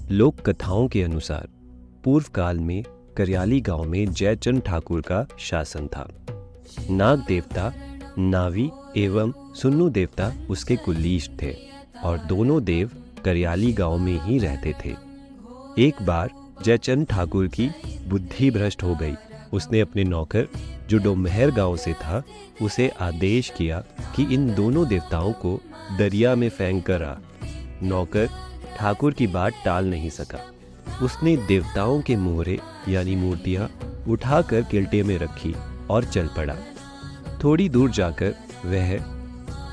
लोक कथाओं के अनुसार पूर्व काल में करियाली गांव में जयचंद ठाकुर का शासन था। नाग देवता नावी एवं सुन्नू देवता उसके कुलीन थे और दोनों देव करियाली गांव में ही रहते थे। एक बार जयचंद ठाकुर की बुद्धि भ्रष्ट हो गई। उसने अपने नौकर जो डोमहर गांव से था उसे आदेश किया कि इन दोनों देवताओं को दरिया में फेंक कर आ। नौकर ठाकुर की बात टाल नहीं सका। उसने देवताओं के मोहरे यानी मूर्तियां उठाकर किल्टे में रखी और चल पड़ा। थोड़ी दूर जाकर वह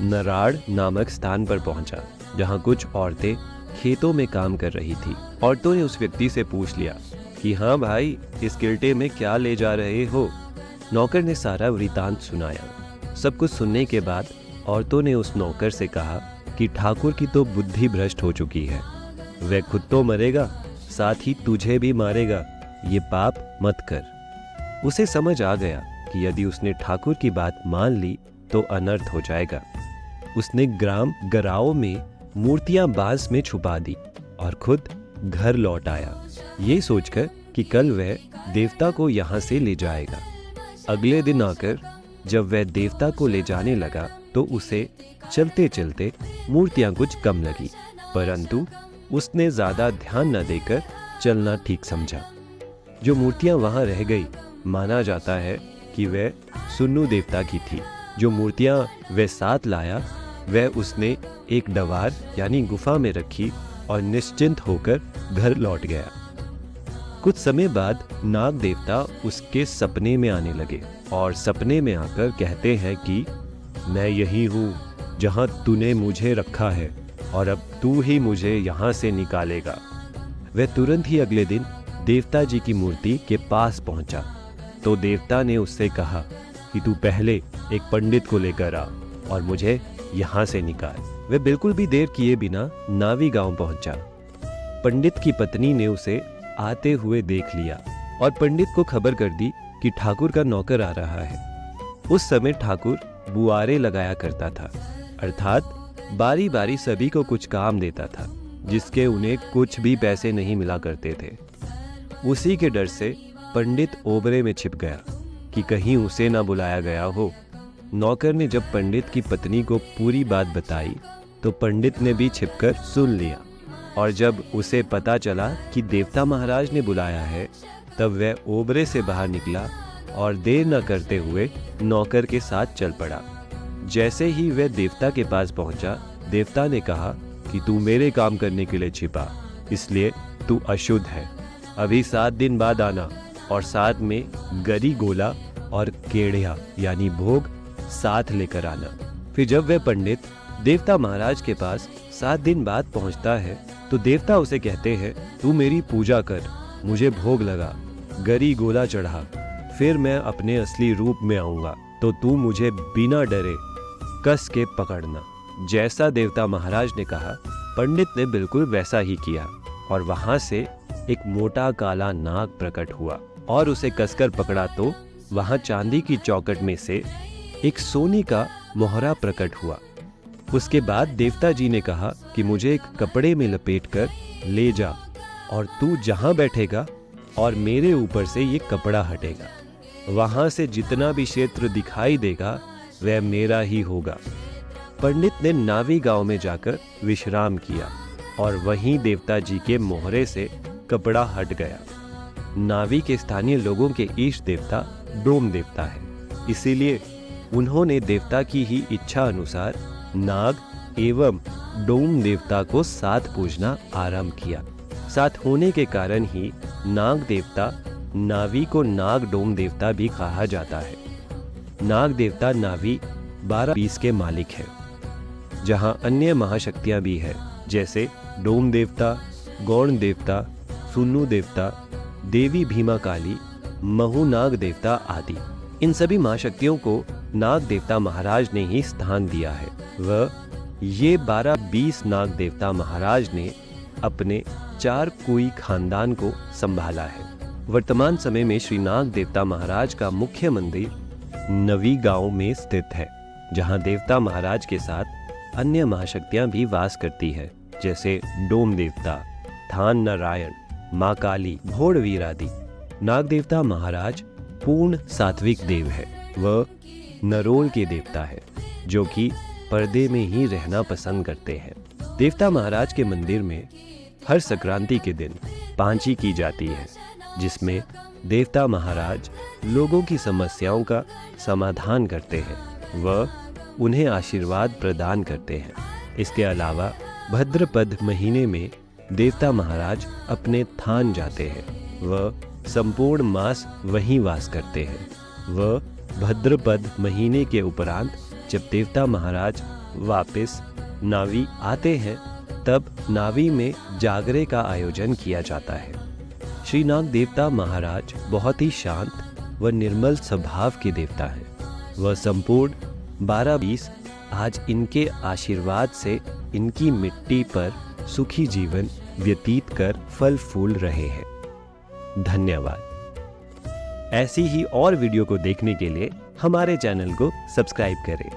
नराड़ नामक स्थान पर पहुंचा, जहां कुछ औरतें खेतों में काम कर रही थी। औरतों ने उस व्यक्ति से पूछ लिया कि हाँ भाई, इस किल्टे में क्या ले जा रहे हो? नौकर ने सारा वृतांत सुनाया। सब कुछ सुनने के बाद औरतों ने उस नौकर से कहा कि ठाकुर की तो बुद्धि भ्रष्ट हो चुकी है। वह खुद तो मरेगा, साथ ही तुझे भी मारेगा। ये पाप मत कर। उसे समझ आ गया कि यदि उसने ठाकुर की बात मान ली तो अनर्थ हो जाएगा। उसने ग्राम गराओं में मूर्तियां बांस में छुपा दी और खुद घर लौट आया, ये सोचकर कि कल वह देवता को यहाँ से ले जाएगा। अगले दिन आकर जब वह देवता को ले जाने लगा तो उसे चलते चलते मूर्तियां कुछ कम लगी, परंतु उसने ज्यादा ध्यान न देकर चलना ठीक समझा। जो मूर्तियां वहां रह गई, माना जाता है कि वह सुन्नू देवता की थी। जो मूर्तियां वह साथ लाया वह उसने एक डवार यानी गुफा में रखी और निश्चिंत होकर घर लौट गया। कुछ समय बाद नाग देवता उसके सपने में आने लगे और सपने में आकर कहते हैं कि मैं यही हूँ जहाँ तूने मुझे रखा है और अब तू ही मुझे यहाँ से निकालेगा। वह तुरंत ही अगले दिन देवता जी की मूर्ति के पास पहुंचा तो देवता ने उससे कहा कि तू पहले एक पंडित को लेकर आ और मुझे यहाँ से निकाल। वह बिल्कुल भी देर किए बिना नावी गांव पहुंचा। पंडित की पत्नी ने उसे आते हुए देख लिया और पंडित को खबर कर दी कि ठाकुर का नौकर आ रहा है। उस समय ठाकुर बुआरे लगाया करता था, अर्थात बारी बारी सभी को कुछ काम देता था, जिसके उन्हें कुछ भी पैसे नहीं मिला करते थे। उसी के डर से पंडित ओबरे में छिप गया कि कहीं उसे ना बुलाया गया हो। नौकर ने जब पंडित की पत्नी को पूरी बात बताई तो पंडित ने भी छिपकर सुन लिया और जब उसे पता चला कि देवता महाराज ने बुलाया है तब वह ओबरे से बाहर निकला और देर न करते हुए नौकर के साथ चल पड़ा। जैसे ही वह देवता के पास पहुंचा, देवता ने कहा कि तू मेरे काम करने के लिए छिपा, इसलिए तू अशुद्ध है। अभी 7 दिन बाद आना और साथ में गरी गोला और केढ़िया यानी भोग साथ लेकर आना। फिर जब वह पंडित देवता महाराज के पास 7 दिन बाद पहुंचता है तो देवता उसे कहते हैं, तू मेरी पूजा कर, मुझे भोग लगा, गरी गोला चढ़ा, फिर मैं अपने असली रूप में आऊंगा तो तू मुझे बिना डरे कस के पकड़ना। जैसा देवता महाराज ने कहा, पंडित ने बिल्कुल वैसा ही किया और वहां से एक मोटा काला नाग प्रकट हुआ और उसे कसकर पकड़ा तो वहां चांदी की चौखट में से एक सोने का मोहरा प्रकट हुआ। उसके बाद देवता जी ने कहा कि मुझे एक कपड़े में लपेटकर ले जा और तू जहां बैठेगा और मेरे ऊपर से ये कपड़ा हटेगा, वहां से जितना भी क्षेत्र दिखाई देगा वह मेरा ही होगा। पंडित ने नावी गांव में जाकर विश्राम किया और वहीं देवता जी के मोहरे से कपड़ा हट गया। नावी के स्थानीय लोगों के इष्ट देवता डोम देवता है, इसीलिए उन्होंने देवता की ही इच्छा अनुसार नाग एवं डोम देवता को साथ पूजना आरंभ किया। साथ होने के कारण ही नाग देवता नावी को नाग डोम देवता भी कहा जाता है। नाग देवता नावी 12-20 के मालिक है, जहां अन्य महाशक्तियां भी है, जैसे डोम देवता, गौण देवता, सुन्नू देवता, देवी भीमा काली, महू नाग देवता आदि। इन सभी महाशक्तियों को नाग देवता महाराज ने ही स्थान दिया है। वह ये 12-20 नाग देवता महाराज ने अपने 4 कोई खानदान को संभाला है। वर्तमान समय में श्री नाग देवता महाराज का मुख्य मंदिर नवी गांव में स्थित है, जहां देवता महाराज के साथ अन्य महाशक्तियां भी वास करती है, जैसे डोम देवता, थान नारायण, माँ काली, भोड़ वीरादि। नाग देवता महाराज पूर्ण सात्विक देव है। वह नरोल के देवता है जो कि पर्दे में ही रहना पसंद करते हैं। देवता महाराज के मंदिर में हर संक्रांति के दिन पांची की जाती है, जिसमें देवता महाराज लोगों की समस्याओं का समाधान करते हैं व उन्हें आशीर्वाद प्रदान करते हैं। इसके अलावा भाद्रपद महीने में देवता महाराज अपने थान जाते हैं व संपूर्ण मास वहीं वास करते हैं। व भाद्रपद महीने के उपरांत जब देवता महाराज वापस नावी आते हैं तब नावी में जागरे का आयोजन किया जाता है। श्री नाग देवता महाराज बहुत ही शांत व निर्मल स्वभाव के देवता हैं। वह संपूर्ण 12-20 आज इनके आशीर्वाद से इनकी मिट्टी पर सुखी जीवन व्यतीत कर फल फूल रहे हैं। धन्यवाद। ऐसी ही और वीडियो को देखने के लिए हमारे चैनल को सब्सक्राइब करें।